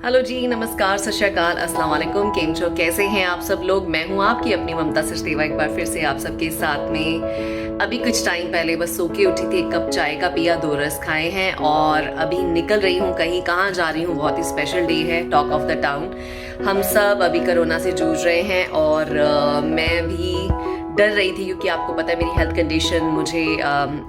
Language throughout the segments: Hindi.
हेलो जी, नमस्कार, सत श्री अकाल, अस्सलाम वालेकुम। केम छो, कैसे हैं आप सब लोग। मैं हूं आपकी अपनी ममता सचदेवा, एक बार फिर से आप सबके साथ में। अभी कुछ टाइम पहले बस सो के उठी थी, एक कप चाय का पिया, 2 रस खाए हैं और अभी निकल रही हूं कहीं। कहाँ जा रही हूं, बहुत ही स्पेशल डे है, टॉक ऑफ द टाउन। हम सब अभी कोरोना से जूझ रहे हैं और मैं भी डर रही थी क्योंकि आपको पता है मेरी हेल्थ कंडीशन, मुझे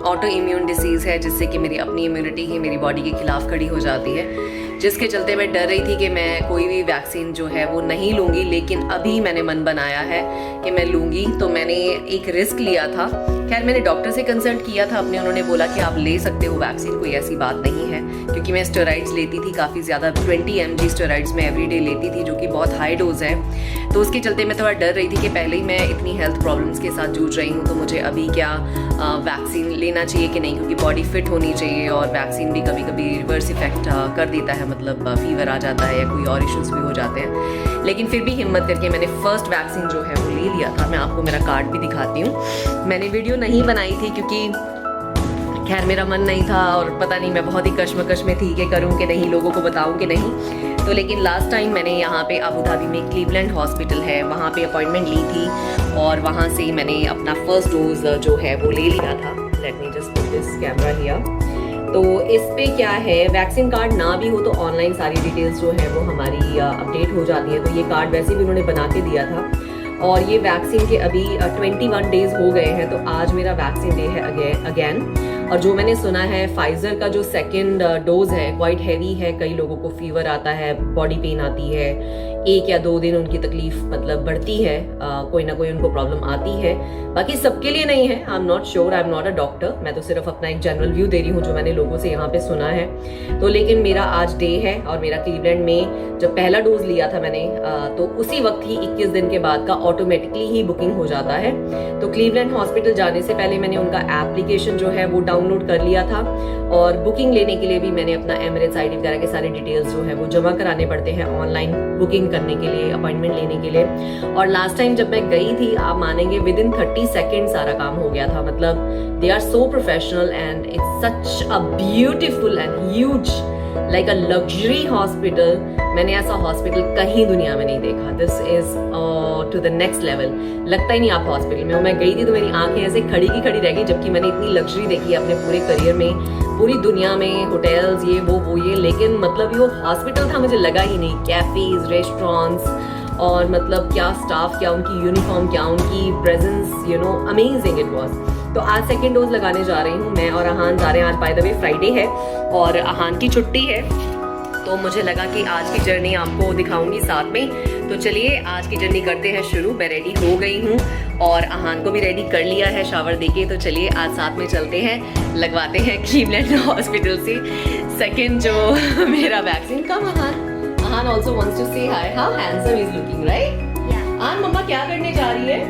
ऑटो इम्यून डिसीज़ है जिससे कि मेरी अपनी इम्यूनिटी ही मेरी बॉडी के खिलाफ खड़ी हो जाती है, जिसके चलते मैं डर रही थी कि मैं कोई भी वैक्सीन जो है वो नहीं लूँगी। लेकिन अभी मैंने मन बनाया है कि मैं लूँगी, तो मैंने एक रिस्क लिया था। खैर मैंने डॉक्टर से कंसल्ट किया था अपने, उन्होंने बोला कि आप ले सकते हो वैक्सीन, कोई ऐसी बात नहीं है, क्योंकि मैं स्टेरॉइड्स लेती थी काफ़ी ज़्यादा, 20 mg स्टेरॉइड्स मैं एवरीडे लेती थी, जो कि बहुत हाई डोज है। तो उसके चलते मैं थोड़ा डर रही थी कि पहले ही मैं इतनी हेल्थ प्रॉब्लम्स के साथ जूझ रही हूँ, तो मुझे अभी क्या वैक्सीन लेना चाहिए कि नहीं, क्योंकि बॉडी फिट होनी चाहिए और वैक्सीन भी कभी कभी रिवर्स इफेक्ट कर देता है, मतलब फीवर आ जाता है या कोई और इश्यूज भी हो जाते हैं। लेकिन फिर भी हिम्मत करके मैंने फर्स्ट वैक्सीन जो है वो ले लिया था। मैं आपको मेरा कार्ड भी दिखाती हूँ। मैंने वीडियो नहीं बनाई थी क्योंकि खैर मेरा मन नहीं था और पता नहीं, मैं बहुत ही कश्मकश में थी कि करूँ कि नहीं, लोगों को बताऊँ कि नहीं। तो लेकिन लास्ट टाइम मैंने यहाँ पे अबू धाबी में क्लीवलैंड हॉस्पिटल है, वहाँ पे अपॉइंटमेंट ली थी और वहाँ से मैंने अपना फर्स्ट डोज जो है वो ले लिया था। Late me just put this camera here. तो इस पे क्या है, वैक्सीन कार्ड ना भी हो तो ऑनलाइन सारी डिटेल्स जो है वो हमारी अपडेट हो जाती है। तो ये कार्ड वैसे भी उन्होंने बना के दिया था और ये वैक्सीन के अभी 21 डेज हो गए हैं, तो आज मेरा वैक्सीन डे है अगेन। और जो मैंने सुना है, फाइजर का जो सेकेंड डोज है क्वाइट हैवी है, कई लोगों को फीवर आता है, बॉडी पेन आती है, 1 या 2 दिन उनकी तकलीफ मतलब बढ़ती है, कोई ना कोई उनको प्रॉब्लम आती है। बाकी सबके लिए नहीं है, I am not sure, I am not a doctor, मैं तो सिर्फ अपना एक जनरल व्यू दे रही हूँ जो मैंने लोगों से यहाँ पे सुना है। तो लेकिन मेरा आज डे है और मेरा क्लीवलैंड में जब पहला डोज लिया था मैंने, तो उसी वक्त ही 21 दिन के बाद का ऑटोमेटिकली ही बुकिंग हो जाता है। तो क्लीवलैंड हॉस्पिटल जाने से पहले मैंने उनका एप्लीकेशन जो है वो डाउनलोड कर लिया था और बुकिंग लेने के लिए भी मैंने अपना एमिरेट्स आईडी वगैरह के सारे डिटेल्स जो है वो जमा कराने पड़ते हैं ऑनलाइन बुकिंग करने के लिए, अपॉइंटमेंट लेने के लिए। और लास्ट टाइम जब मैं गई थी, आप मानेंगे विद इन 30 सेकेंड सारा काम हो गया था। मतलब they are so professional and it's such a beautiful and huge like a luxury hospital. मैंने ऐसा हॉस्पिटल कहीं दुनिया में नहीं देखा। This is to the next level. लगता ही नहीं आप हॉस्पिटल में हो। मैं गई थी तो मेरी आंखें ऐसे खड़ी की खड़ी रह गई, जबकि मैंने इतनी लग्जरी देखी है अपने पूरे करियर में, पूरी दुनिया में होटल्स ये वो ये, लेकिन मतलब ये हॉस्पिटल था मुझे लगा ही नहीं। कैफेज, रेस्टोरेंट्स और मतलब क्या स्टाफ, क्या उनकी यूनिफॉर्म, क्या उनकी presence, you know, amazing it was. तो आज सेकेंड डोज लगाने जा रही हूँ मैं और अहान जा रहे हैं। आज बाय द वे फ्राइडे है और अहान की छुट्टी है, तो मुझे लगा कि आज की जर्नी आपको दिखाऊंगी साथ में। तो चलिए आज की जर्नी करते हैं शुरू। मैं रेडी हो गई हूँ और अहान को भी रेडी कर लिया है शावर देके। तो चलिए आज साथ में चलते हैं, लगवाते हैं क्लीवलैंड हॉस्पिटल से सेकेंड जो मेरा vaccine. Come Ahaan also wants to say hi, how handsome is looking, right? Ahaan mumma क्या करने जा रही है?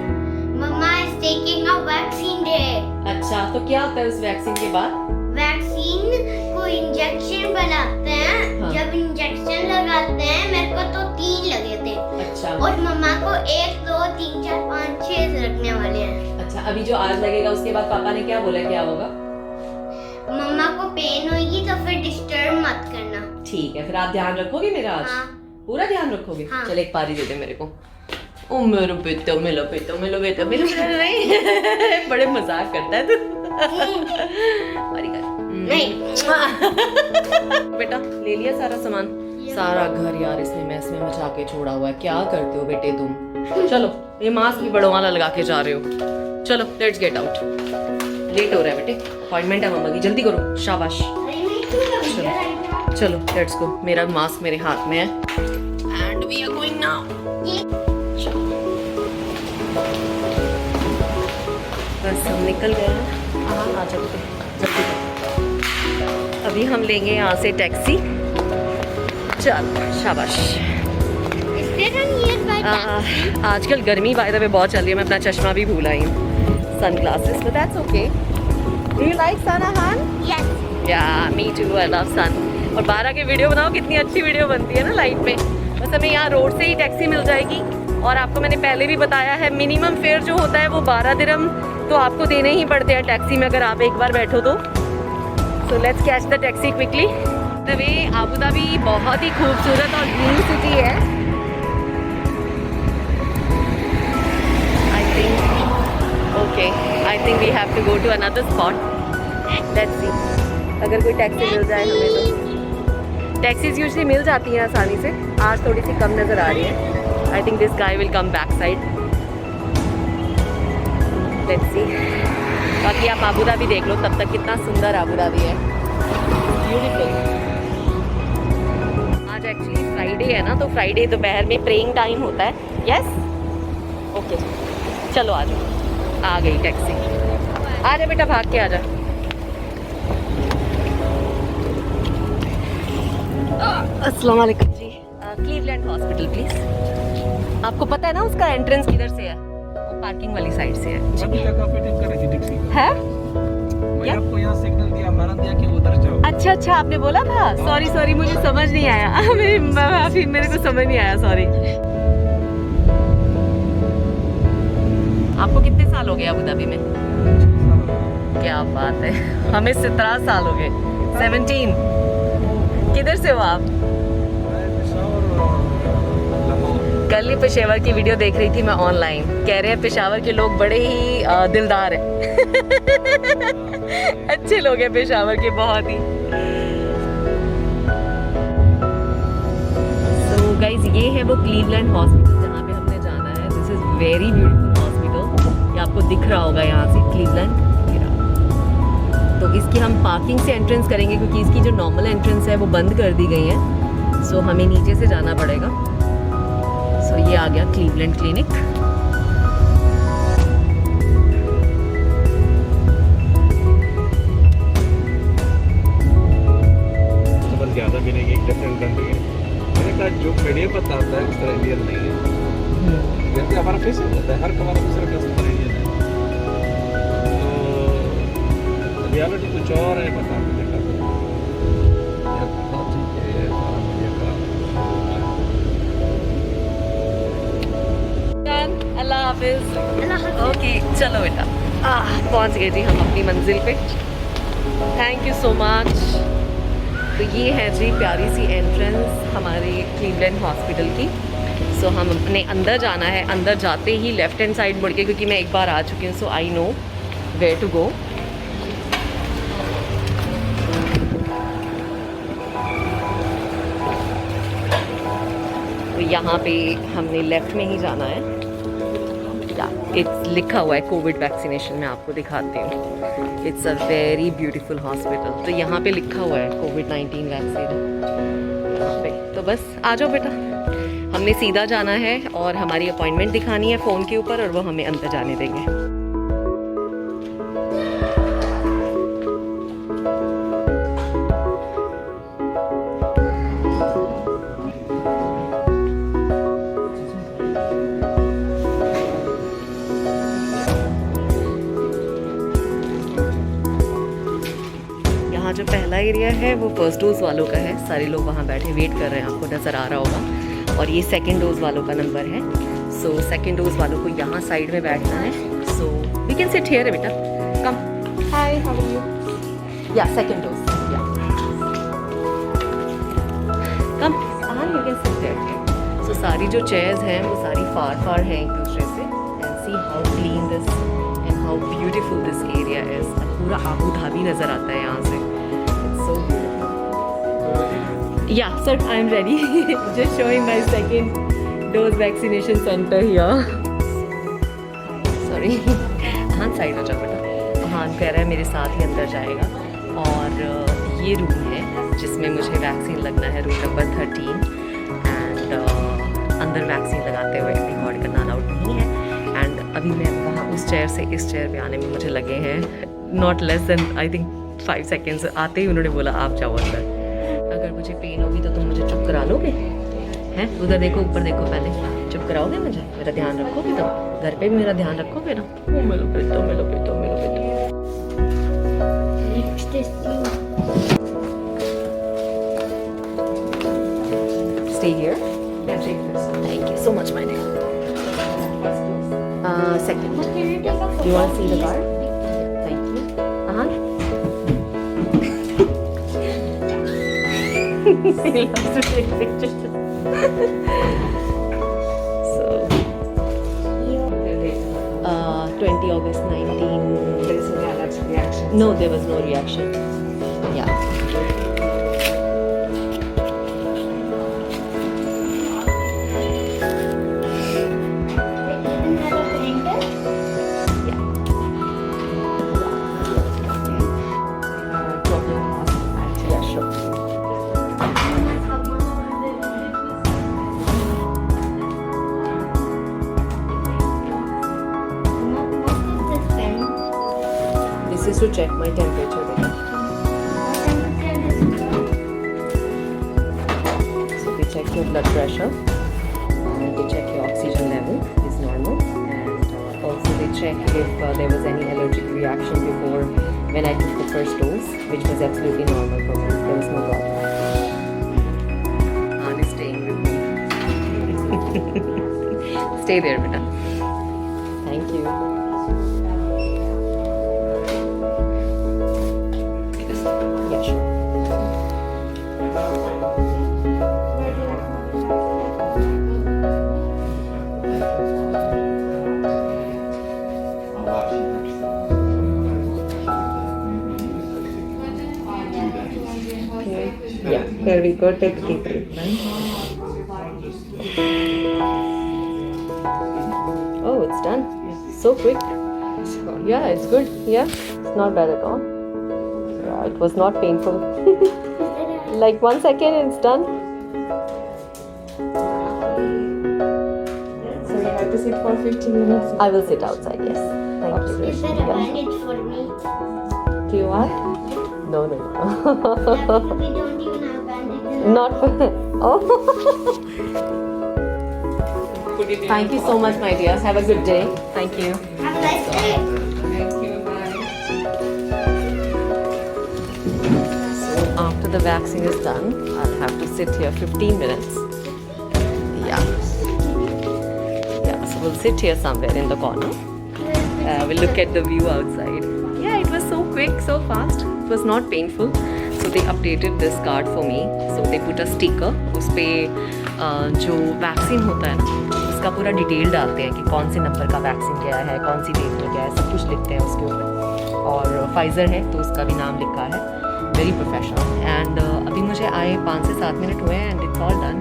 Mumma is taking a vaccine day. अच्छा, तो क्या होता है उस वैक्सीन के बाद? वैक्सीन को इंजेक्शन बनाते हैं। हाँ। जब इंजेक्शन लगाते हैं, मेरे को तो 3 लगे थे। अच्छा। और मम्मा को 1 2 3 4 5 6 लगने वाले हैं। अच्छा, अभी जो आज लगेगा उसके बाद पापा ने क्या बोला, क्या होगा? मम्मा को पेन होगी तो फिर डिस्टर्ब मत करना। ठीक है, फिर आप ध्यान रखोगे मेरा आज? हाँ। पूरा ध्यान रखोगे? हाँ। चल एक पारी दे दे मेरे को। ओ मेरा बेटा, मिलो बेटा, मिलो बेटा, मिलो बेटा। नहीं बड़े मजाक करता है तू। पारी कर। नहीं। बेटा ले लिया सारा सामान? सारा घर यार इसने मैस में मचा के छोड़ा हुआ है। क्या करते हो बेटे तुम? चलो ये मास्क भी बड़ों वाला लगा के जा रहे हो। चलो लेट्स गेट आउट, लेट हो रहा है बेटे, अपॉइंटमेंट है मम्मा की, जल्दी करो। शाबाश, चलो लेट्स गो। मेरा मास्क मेरे हाथ में है and we are going now. बस हम निकल गए हैं। आ जाते जल्दी। अभी हम लेंगे यहाँ से टैक्सी। चल शाबाश। आजकल गर्मी बाय द वे बहुत चल रही है, मैं अपना चश्मा भी भूल आई हूँ, sunglasses, but that's okay. Do you like son Ahan? Yes. Yeah me to, I love सन। और 12 की वीडियो बनाओ, कितनी अच्छी वीडियो बनती है ना लाइट में। बस हमें यहाँ रोड से ही टैक्सी मिल जाएगी और आपको मैंने पहले भी बताया है, मिनिमम फेयर जो होता है वो 12 दिरहम तो आपको देने ही पड़ते हैं टैक्सी में अगर आप एक बार बैठो तो। So let's catch the taxi quickly. The way Abu Dhabi बहुत ही खूबसूरत और ग्रीन सिटी है। I think we have to go to another spot. Let's see अगर कोई टैक्सी मिल जाए हमें तो। टैक्सीज यूजुअली मिल जाती हैं आसानी से, आज थोड़ी सी कम नज़र आ रही है। I think this guy will come back side. Let's see. बाकी आप अबू धाबी देख लो तब तक, कितना सुंदर अबू धाबी है, ब्यूटीफुल। आज एक्चुअली फ्राइडे है ना, तो फ्राइडे दोपहर में प्रेइंग टाइम होता है। यस ओके चलो आ जाओ। आ गई टैक्सी, आ जा बेटा भाग के आ जा। अस्सलाम वालेकुम जी। Cleveland hospital please. आपको पता है ना उसका एंट्रेंस किधर से है? पार्किंग वाली साइड से है जी। अभी तक आप वेटिंग कर रही थी टैक्सी का। है मैं आपको यहाँ सिग्नल दिया, हमारा दिया कि उधर जाओ। अच्छा अच्छा आपने बोला था। सॉरी मुझे समझ नहीं आया। मेरे को समझ नहीं आया, सॉरी। आपको कितने साल हो गए अबू धाबी में? क्या बात है, हमें 17 साल हो गए। 17। किधर से हो आप? कल ही पेशावर की वीडियो देख रही थी मैं ऑनलाइन। कह रहे हैं पेशावर के लोग बड़े ही दिलदार हैं। अच्छे लोग हैं पेशावर के, बहुत ही। सो गाइज ये है वो क्लीवलैंड हॉस्पिटल जहाँ पे हमने जाना है। This is very beautiful hospital. ये आपको दिख रहा होगा यहाँ से क्लीवलैंड। तो इसकी हम पार्किंग से एंट्रेंस करेंगे क्योंकि इसकी जो नॉर्मल एंट्रेंस है वो बंद कर दी गई है। सो हमें नीचे से जाना पड़ेगा। सो ये आ गया क्लीवलैंड क्लिनिक। समझ ज़्यादा भी नहीं, एक डिफरेंट कंट्री है। मैंने कहा जो मीडिया बताता है उस तरह इंडियन नहीं है। जैसे हमारा फेस होता है, हर हमारा दूसरा कस्टमर इंडियन है। तो रियलिटी कुछ और है, बता के देखा। अल्लाह हाफिज। ओके चलो बेटा। पहुंच गए जी हम अपनी मंजिल पे। Thank you so much. तो ये है जी प्यारी सी एंट्रेंस हमारे क्लीवलैंड हॉस्पिटल की। सो हमने अंदर जाना है। अंदर जाते ही लेफ्ट हैंड साइड मुड़ के, क्योंकि मैं एक बार आ चुकी हूँ, so I know where to go. तो यहाँ पे हमने लेफ्ट में ही जाना है। इट्स लिखा हुआ है कोविड वैक्सीनेशन। मैं आपको दिखाती हूँ। It's a very beautiful hospital. तो यहाँ पे लिखा हुआ है कोविड-19 वैक्सीन यहाँ पे। तो बस आ जाओ बेटा। हमने सीधा जाना है और हमारी अपॉइंटमेंट दिखानी है फ़ोन के ऊपर, और वो हमें अंदर जाने देंगे। जो पहला एरिया है वो फर्स्ट डोज वालों का है। सारे लोग वहाँ बैठे वेट कर रहे हैं, आपको नज़र आ रहा होगा। और ये सेकंड डोज वालों का नंबर है। सो सेकंड डोज वालों को यहाँ साइड में बैठना है। So we can sit here बेटा, come. Hi, how are you? Yeah second dose, yeah come on, you can sit there. So सारी जो चेयर्स हैं वो सारी फार हैं एक दूसरे से। And see how clean this and how beautiful this area is. पूरा अबू धाबी नज़र आता है यहाँ से। Yeah, sir, I'm ready. Just showing my second dose vaccination center here. Sorry. हाँ साइड हो जाओ बेटा। हाँ कह रहा है मेरे साथ ही अंदर जाएगा। और ये रूम है जिसमें मुझे वैक्सीन लगना है, रूम नंबर 13। एंड अंदर वैक्सीन लगाते हुए रिकॉर्ड करना अलाउड नहीं है। एंड अभी मैं वहाँ उस चेयर से इस चेयर पे आने में मुझे लगे हैं not less than I think 5 seconds. आते ही उन्होंने बोला आप जाओ अंदर। अगर मुझे पेन होगी तो तुम मुझे चुप करा लोगे? हैं उधर देखो, ऊपर देखो, पहले चुप कराओगे मुझे? मेरा ध्यान रखोगे तुम? घर पे भी मेरा ध्यान रखोगे ना? मिलो बेटो, मिलो बेटो, मिलो बेटो। Stay here. Thank you so much, my dear. Second. You want to see the card? Thank you. He loves to take pictures. So, 20 August 19. There is an allergic reaction. No, there was no reaction. Yeah. Yeah, sure. This is to check my temperature. So they check your blood pressure, and they check your oxygen level is normal, and also they check if there was any allergic reaction before when I took the first dose, which was absolutely normal for me. There was no problem. Anand is staying with me. Stay there, beta. Thank you. Yeah, sure. Yeah, very good. Take the treatment. Oh, it's done. So quick. Yeah, it's good. Yeah, it's not bad at all. Yeah, it was not painful. Like 1 second, it's done. So you have to sit for 15 minutes. I will sit outside. Yes. Thank you. Is there a bandage for me? Do you want? No, no, no. We don't even have bandages. Not for. Oh. Thank you so much, my dear. Have a good day. Thank you. Have a nice day. So after the vaccine is done, I'll have to sit here 15 minutes. Yeah. Yeah. So we'll sit here somewhere in the corner. We'll look at the view outside. Yeah, it was so quick, so fast. It was not painful. So they updated this card for me. So they put a sticker. उस पे जो वैक्सीन होता है ना, उसका पूरा डिटेल डालते हैं कि कौन से नंबर का वैक्सीन क्या है, कौन सी डेट में क्या है, सब कुछ लिखते हैं उसके ऊपर. और फाइज़र है तो उसका भी नाम लिखा है. Very professional. एंड अभी मुझे आए 5 से 7 मिनट हुए हैं एंड इट्स ऑल डन.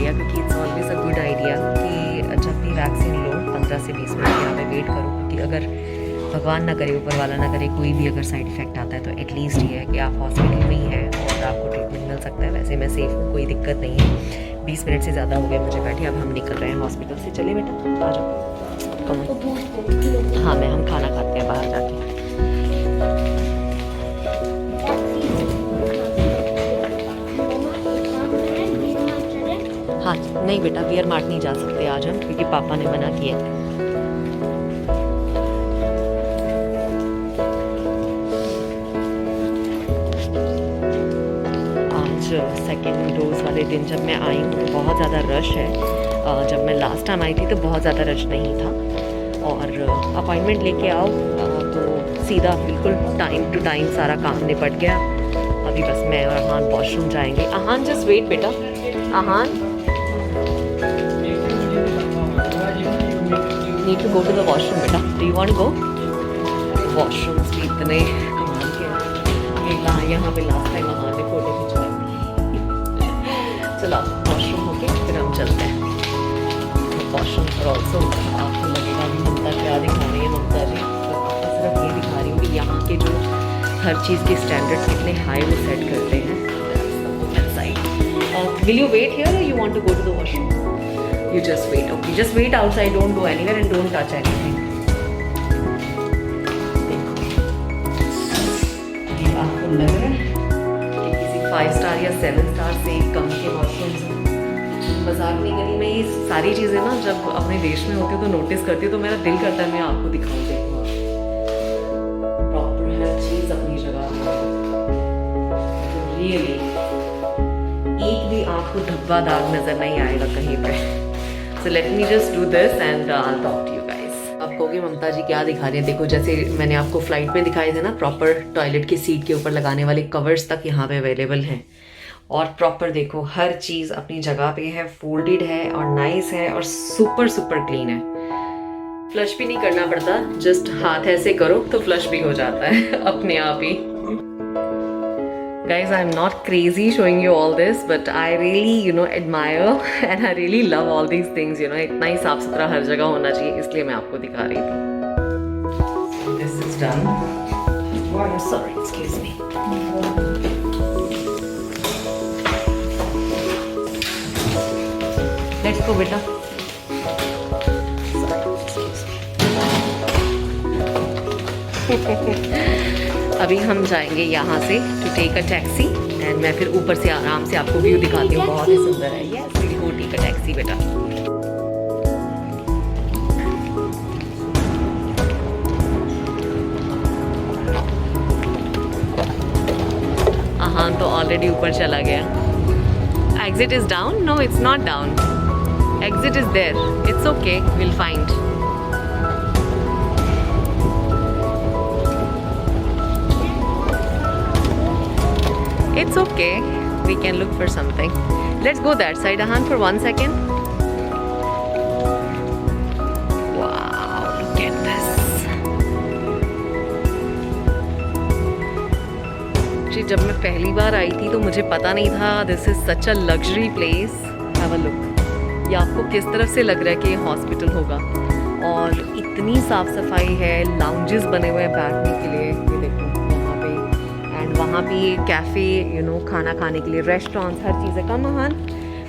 क्योंकि it's always a good idea कि जब भी वैक्सीन लो 15 से 20 मिनट यहाँ पे वेट करो, क्योंकि अगर भगवान ना करे, ऊपर वाला ना करे, कोई भी अगर साइड इफेक्ट आता है तो एटलीस्ट ये है कि आप हॉस्पिटल में ही हैं और आपको ट्रीटमेंट मिल सकता है. वैसे मैं सेफ हूँ, कोई दिक्कत नहीं है. 20 मिनट से ज़्यादा हो गए मुझे बैठे. अब हम निकल रहे हैं हॉस्पिटल से. चलिए बेटा, आ जाओ. हाँ, हम खाना खाते हैं बाहर जाके. हाँ नहीं बेटा, वियर मार्ट नहीं जा सकते आज हम, क्योंकि पापा ने मना किया. आज सेकेंड डोज वाले दिन जब मैं आई हूँ तो बहुत ज़्यादा रश है. जब मैं लास्ट टाइम आई थी तो बहुत ज़्यादा रश नहीं था. और अपॉइंटमेंट लेके आओ तो सीधा बिल्कुल टाइम टू टाइम सारा काम निपट गया. अभी बस मैं और अहान वॉशरूम जाएंगे. अहान जस्ट वेट बेटा. Ahaan need to go to the washroom बेटा. Do you want to go? Washrooms भी इतने कमाल के हैं. यहाँ पे लास्ट टाइम हमारे फोटो खिंचवाए. चलो वॉशरूम होके फिर हम चलते हैं. वॉशरूम पर ऑल्सो आपको लगेगा भी ममता क्या दिखा रही है. ममता जी आपको सिर्फ ये दिखा रही हूँ कि यहाँ के जो हर चीज़ के स्टैंडर्ड्स कितने हाई वो सेट करते हैं. Will you wait here or you want to go to the washroom? You just wait. Okay, just wait outside. Don't go anywhere and don't touch anything. ये आपको लग रहा है कि किसी 5 स्टार या 7 स्टार से कम के वॉशरूम्स हैं. बाजार की गली में ये सारी चीज़ें ना जब अपने देश में होती हो तो नोटिस करती हो, तो मेरा दिल करता है मैं आपको दिखाऊं. देखो रियली एक भी आपको धब्बा दाग नजर नहीं आएगा कहीं पे। So let me just do this and I talk to you guys. आप कहोगे ममता जी क्या दिखा रही है? देखो जैसे मैंने आपको फ्लाइट में दिखाए थे ना, प्रॉपर टॉयलेट की सीट के ऊपर लगाने वाले कवर्स तक यहाँ पे अवेलेबल हैं। और प्रॉपर देखो हर चीज़ अपनी जगह पे है, फोल्डेड है और नाइस है और सुपर सुपर क्लीन है। फ्लश भी नहीं करना पड़ता, जस्ट हाथ ऐसे करो तो फ्लश भी हो जाता है अपने आप ही। Guys, I'm not crazy showing you all this, but I really, admire and I really love all these things, इतना ही साफ सुथरा हर जगह होना चाहिए, इसलिए मैं आपको दिखा रही थी। So this is done. I'm sorry, excuse me. Let's go, बेटा। अभी हम जाएंगे यहाँ से to take a taxi and मैं फिर ऊपर से आराम से आपको व्यू दिखाती हूँ, बहुत ही सुंदर है। Yes, will go take a taxi बेटा। हाँ तो ऑलरेडी ऊपर चला गया। Exit is down? No, it's not down. Exit is there. It's okay, will find. It's okay. We can look for something. Let's go that side, Ahan, for 1 second. Wow, look at this. जी जब मैं पहली बार आई थी तो मुझे पता नहीं था this is such a luxury place. Have a look. ये आपको किस तरफ से लग रहा है कि ये हॉस्पिटल होगा, और इतनी साफ सफाई है, लाउंजेस बने हुए हैं बैठने के लिए, ये देखो वहाँ भी कैफ़े, खाना खाने के लिए रेस्टोरेंट्स, हर चीज़ है। कम महान,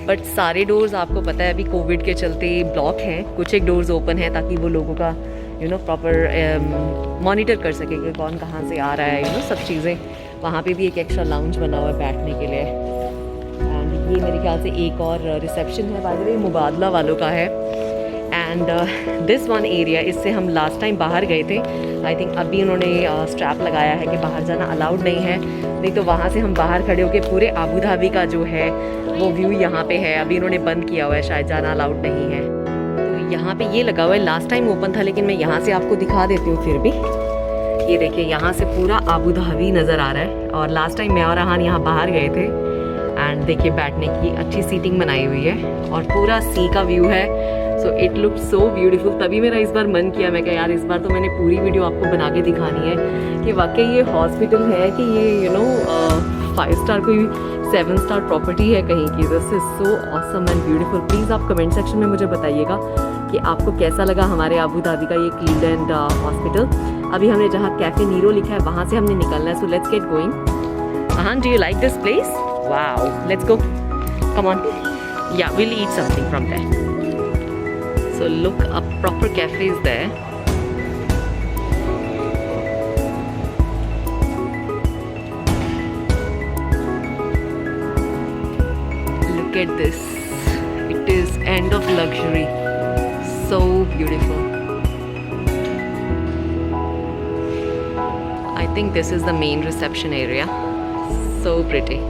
बट सारे डोर्स आपको पता है अभी कोविड के चलते ब्लॉक हैं। कुछ एक डोर्स ओपन है ताकि वो लोगों का प्रॉपर मॉनिटर कर सके कि कौन कहाँ से आ रहा है, सब चीज़ें। वहाँ पे भी एक एक्स्ट्रा लाउंज बना हुआ है बैठने के लिए। एंड ये मेरे ख्याल से एक और रिसेप्शन है, बाय द वे मुबादला वालों का है। एंड दिस वन एरिया, इससे हम लास्ट टाइम बाहर गए थे, आई थिंक अभी उन्होंने स्ट्रैप लगाया है कि बाहर जाना अलाउड नहीं है, नहीं तो वहाँ से हम बाहर खड़े होकर पूरे आबू धाबी का जो है वो व्यू यहाँ पे है। अभी उन्होंने बंद किया हुआ है, शायद जाना अलाउड नहीं है। तो यहाँ पे ये लगा हुआ है, लास्ट टाइम ओपन था, लेकिन मैं यहाँ से आपको दिखा देती हूँ फिर भी। ये देखिए यहाँ से पूरा आबू धाबी नज़र आ रहा है, और लास्ट टाइम मैं और अहान यहाँ बाहर गए थे। एंड देखिए बैठने की अच्छी सीटिंग बनाई हुई है और पूरा सी का व्यू है। So it look so beautiful. तभी मेरा इस बार मन किया, मैं कहा यार इस बार तो मैंने पूरी वीडियो आपको बना के दिखानी है कि वाकई ये हॉस्पिटल है कि ये 5 स्टार कोई 7 स्टार प्रॉपर्टी है कहीं की। This is so awesome and beautiful. Please आप कमेंट सेक्शन में मुझे बताइएगा कि आपको कैसा लगा हमारे आबू धाबी का ये क्लीवलैंड हॉस्पिटल। अभी हमने जहाँ कैफ़े नीरो लिखा है वहाँ से हमने निकलना है। So let's get going. Ahaan, do you like this place? Wow, let's go, come on. Yeah will eat something from there. So look, a proper cafe is there. Look at this. It is end of luxury. So beautiful. I think this is the main reception area. So pretty.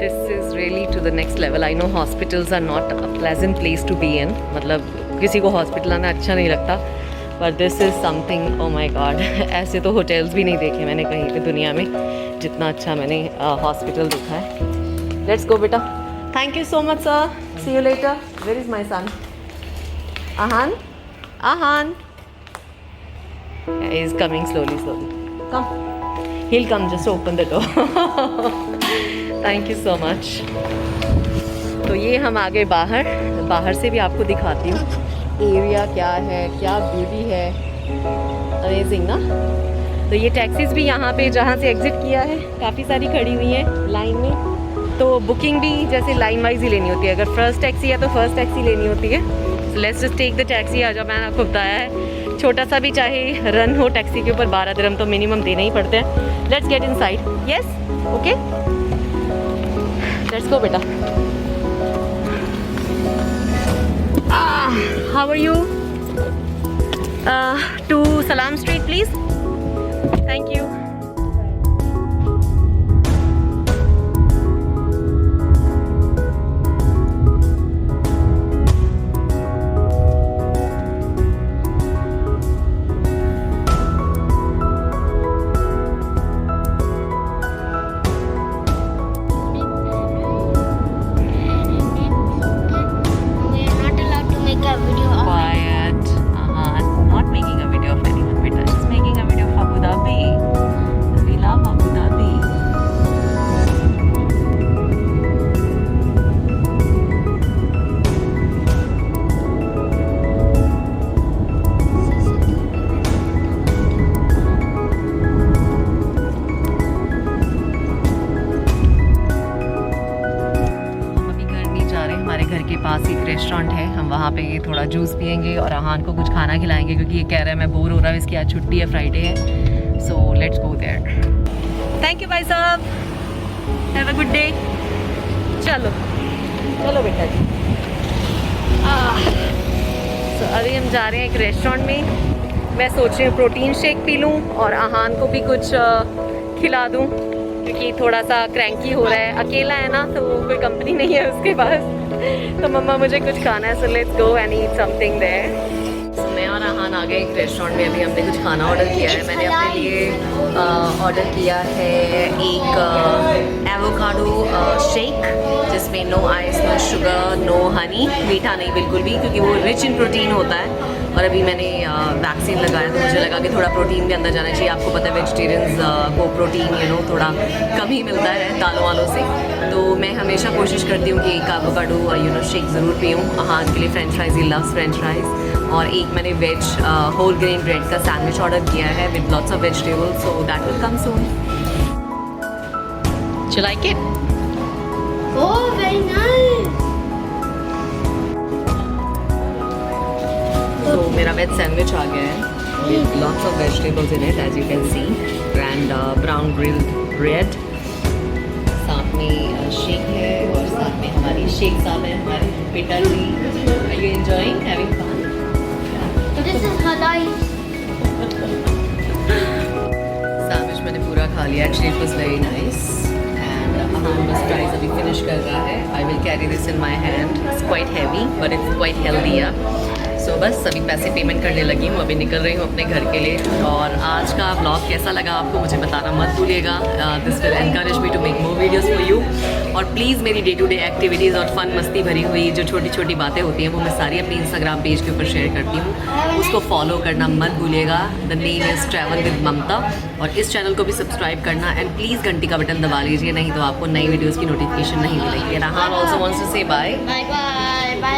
This is really to the next level. I know hospitals are not a pleasant place to be in. मतलब किसी को हॉस्पिटल आना अच्छा नहीं लगता, पर this is something, oh my God. ऐसे तो होटल्स भी नहीं देखे मैंने कहीं पे दुनिया में, जितना अच्छा मैंने हॉस्पिटल देखा है। लेट्स गो बेटा। Thank you so much sir, see you later. Where is my son? Aahan, Aahan is coming slowly slowly. Come, he'll come, just open the door. Thank you so much. तो ये हम आ गए बाहर। बाहर से भी आपको दिखाती हूँ एरिया क्या है, क्या ब्यूटी है, अमेजिंग ना। तो ये टैक्सीज भी यहाँ पे जहाँ से एग्जिट किया है काफ़ी सारी खड़ी हुई हैं लाइन में। तो बुकिंग भी जैसे लाइन वाइज ही लेनी होती है। अगर फर्स्ट टैक्सी है तो फर्स्ट टैक्सी लेनी होती है। So let's just take the taxi. आज मैंने आपको बताया है छोटा सा भी चाहे रन हो टैक्सी के ऊपर 12 दिरहम तो मिनिमम देने ही पड़ते हैं। Let's get inside. Yes, okay, let's go बेटा। How are you? To Salam Street, please. Thank you. के पास एक रेस्टोरेंट है, हम वहाँ पे थोड़ा जूस पियेंगे और अहान को कुछ खाना खिलाएंगे क्योंकि ये कह रहा है मैं बोर हो रहा हूँ, इसकी आज छुट्टी है, फ्राइडे है। So let's go there. Thank you भाई साहब, हैव अ गुड डे। चलो चलो बेटा जी। तो अभी हम जा रहे हैं एक रेस्टोरेंट में। मैं सोच रही हूँ प्रोटीन शेक पी लूँ और अहान को भी कुछ खिला दूँ क्योंकि थोड़ा सा क्रैंकी हो रहा है, अकेला है ना, तो कोई कंपनी नहीं है उसके पास। तो मम्मा मुझे कुछ खाना है, so let's go and eat something there. मैं और अहान आ गए एक रेस्टोरेंट में। अभी हमने कुछ खाना ऑर्डर किया है। मैंने अपने लिए ऑर्डर किया है एक एवोकाडो शेक जिसमें no ice, no sugar, no honey, मीठा नहीं बिल्कुल भी, क्योंकि वो रिच इन प्रोटीन होता है। और अभी मैंने वैक्सीन लगाया तो मुझे लगा कि थोड़ा प्रोटीन भी अंदर जाना चाहिए। आपको पता है वेजिटेरियंस को प्रोटीन थोड़ा कम ही मिलता है दालों वालों से, तो मैं हमेशा कोशिश करती हूँ कि एक एवोकाडो शेक ज़रूर पीऊँ। अहान के लिए French fries, he loves French fries. और एक मैंने वेज होल ग्रेन ब्रेड का सैंडविच ऑर्डर किया है with lots of vegetables, so that will come soon. Do you like it? Oh, very nice. तो मेरा वेज सैंडविच आ गया है with lots of vegetables in it as you can see, and brown grilled bread, साथ में शेक है और साथ में हमारी शेक साहब है, हमारे पिताजी। Are you enjoying having fun? This is halal. Sandwich मैंने पूरा खा लिया। Actually it was very nice and Ahan बस फ्राइज अभी फिनिश कर रहा है। I will carry this in my hand, it's quite heavy but it's quite healthy. So बस अभी पैसे पेमेंट करने लगी हूँ, अभी निकल रही हूँ अपने घर के लिए। और आज का ब्लॉग कैसा लगा आपको मुझे बताना मत भूलिएगा। This will encourage me to make more videos for you. और प्लीज़ मेरी डे टू डे एक्टिविटीज़ और फन मस्ती भरी हुई जो छोटी छोटी बातें होती हैं वो मैं सारी अपनी इंस्टाग्राम पेज के ऊपर शेयर करती हूँ, उसको फॉलो करना मत भूलिएगा। The name is travel with Mamta. और इस चैनल को भी सब्सक्राइब करना एंड प्लीज़ घंटी का बटन दबा लीजिए, नहीं तो आपको नई वीडियोज़ की नोटिफिकेशन नहीं मिलेगी। And Ahan also wants to say bye. Bye bye. Bye